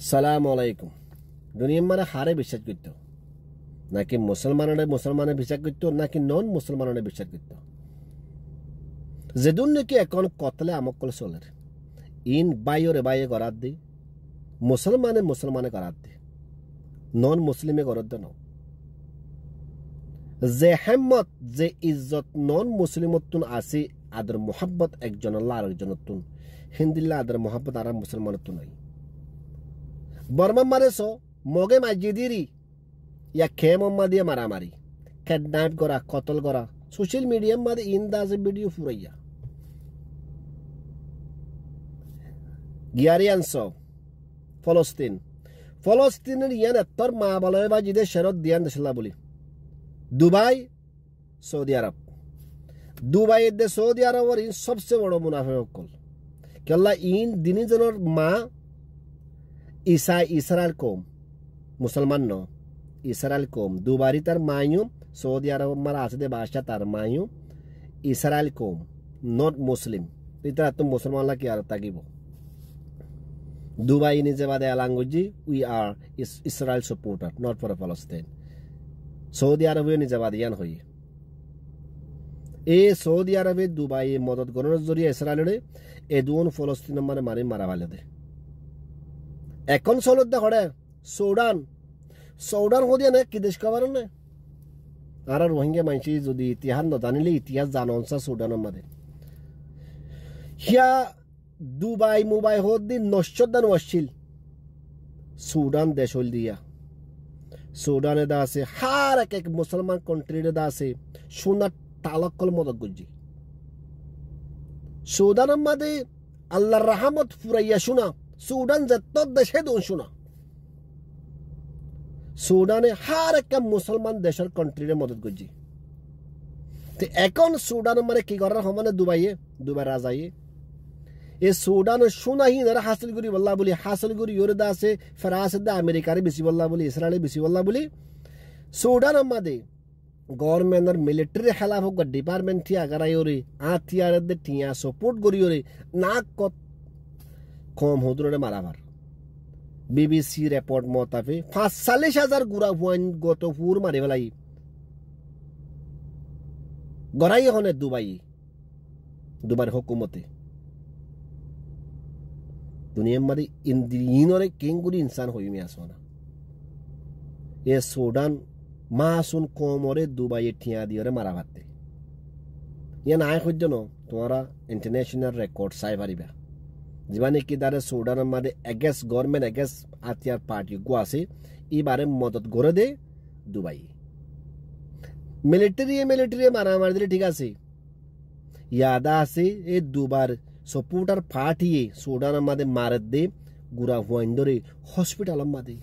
সালাম আলাইকুম। দুনিয়ার মানে হারে বিশ্বাস করতো নাকি মুসলমানে বিশ্বাস করতো নাকি নন মুসলমানে বিশ্বাস করতো যেদুন নাকি এখন কতলে আমকল চলে ইন বাইরে বাইরে করার দি মুসলমানে করার দি নন মুসলিমে করার দে যে হেম্মত যে ইজ্জত নন মুসলিমতুন আসি আদর মোহাব্বত একজন আল্লাহ আর একজনতুন হিন্দিল্লা আদর মোহাব্বত আর মুসলমানতুন নাই বর্মা মারেছো মগে মাজিদিরি ইয়া খেমম্মা দিয়ে মারামারি কিডন্যাপ করা কতল করা সোশ্যাল মিডিয়ার মধ্যে ইন্দাজে ভিডিও ফুরাইয়া গিয়ারিয়ানস ফলস্তিনের ইয়ান এত্তর মা বলয় বা জিদে শেরত দিয়ান দেশলা বলি দুবাই সৌদি আরব দুবাই দে সৌদি আরবের ইন সবচেয়ে বড় মুনাফে হকল কেল্লা ইন দিনীজনের মা ইসরায়েল কম মুসলমান ন ইসরায়েল কম দুবারি তার মায়ু সৌদি আরব মারা আছে দে বাসা তার মায়ু ইসরায়েল কম নট মুসলিম ইতারা তো মুসলমান কি আর তাকিব দুবাই নিজে বাদে আলাঙ্গুজি we are Israel supporter not for Palestine Saudi আরবে নিজে বাদে ইয়ান হই এ সৌদি আরবে দুবাই মদত গণর জরিয়া ইসরায়েলের এ দুন ফলস্তিন মানে মারা ভালে দে এখন চলত দেখে সৌদান হদিয়া নে কি দেশ খাবার নে আর রোহিঙ্গা মানসি যদি ইতিহাস নজানিলে ইতিহাস জানসা সৌদানের মাঝে হিয়া দুবাই মুবাই হদি নশ্বদান ওয়াসিল সুদান দেশ হল দিয়া সুদানে দা আছে হার এক মুসলমান কন্ট্রিতে দা আছে সোনার তালকল মদত গুজি সুদানের মাঝে আল্লাহর রহমত ফুরাইয়া শোনা সুদান যত দেশে দোন শোনা সুদানে হার একটা মুসলমান দেশের কন্ট্রিরে মদত করছি এখন সুদান মানে কি করার সমানে দুবাই রাজাইয়ে এ সুদান শোনাহি না হাসিল করি বল্লা বলি হাসিল করি ইউরোদা আছে ফ্রান্স দা আমেরিকারে বেশি বল্লা বলি ইসরায়েলে বেশি বল্লা বলি সুদান আমাদের গভর্নমেন্টের মিলিটারি খেলাফ হোক ডিপার্টমেন্ট থিয়া আগারাই ওরে আথিয়ার দে টিয়া সাপোর্ট করি ওরে না কত কম হদুরে মারাবার বিবিসি রিপোর্ট মোতাবেক 45,000 গুড়া হুয়ান গত ফুর মারি ফেলাই গড়াই হনে দুবাই হুকুমতে দুনিয়ার মারি ইনরে কেঙ্গুরি ইনসান হইমি আসনা এ সুদান মাসুন কমরে দুবাই ঠিয়া দিয়ে মারা ভাতে ইয়ে নাই সহ্য ন তোমারা ইন্টারন্যাশনাল রেকর্ড চাই পারিবা যিমানে কি দারে সুদানের মাঝে এগেস গভর্নমেন্ট এগেস আতিয়ার পার্টি গো আছে এবারে মদত করে দে দুবাই মিলিটারি মারামারি দিলে ঠিক আছে ইয়াদা আছে এই দুবার সাপোর্টার পার্টি সুদানের মাঝে মারে দে গুড়া হুয়াইন ধরে হসপিটালের মাঝে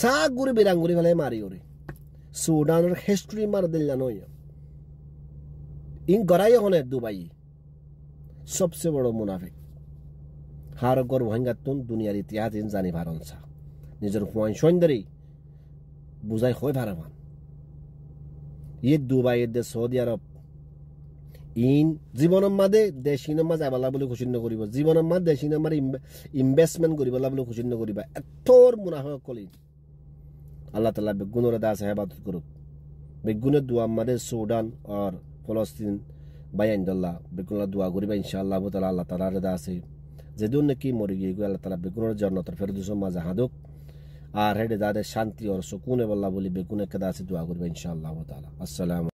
চা গুড়ি বিরাঙ্গুড়ি ফেলে মারি ওরে সুদানের হিস্ট্রি মার দিল জানো ইন গড়াই হনে দুবাই सबसे बड़ो मुनाफिक हार गौर वहंगातुन दुनियार इतिहास इन जानी भारनसा निजर हुआन सौंदर्य बुझाई होय भारामान ये दुबाई दे सऊदी आरब इन जीवनम मादे देशिन मा जाबाला বলে খুশি ন করিব জীবনম মা দেশিন মার ইনভেস্টমেন্ট করিবালা বলে খুশি ন করিবা এতর মুনাফিক কলি আল্লাহ তাআলা বেগুনের দাস ইবাদত করুক বেগুনের দোয়া মাদে সুদান আর ফলস্তিন বাইন্দল্লাহ বেগুনলা দোয়া করিবা ইনশাআল্লাহ তাআলা আল্লাহ তাআলার রেদা আছে যেদুন নাকি মরি গিয়ে আল্লাহ তাআলা বেগুনের জান্নাতের ফেরদৌস মাঝে হাদুক আর হেডে দাদে শান্তি আর সুকুনে বল্লা বলি বেগুনে কেদা আছে দোয়া করিবা ইনশাআল্লাহ তাআলা। আসসালামু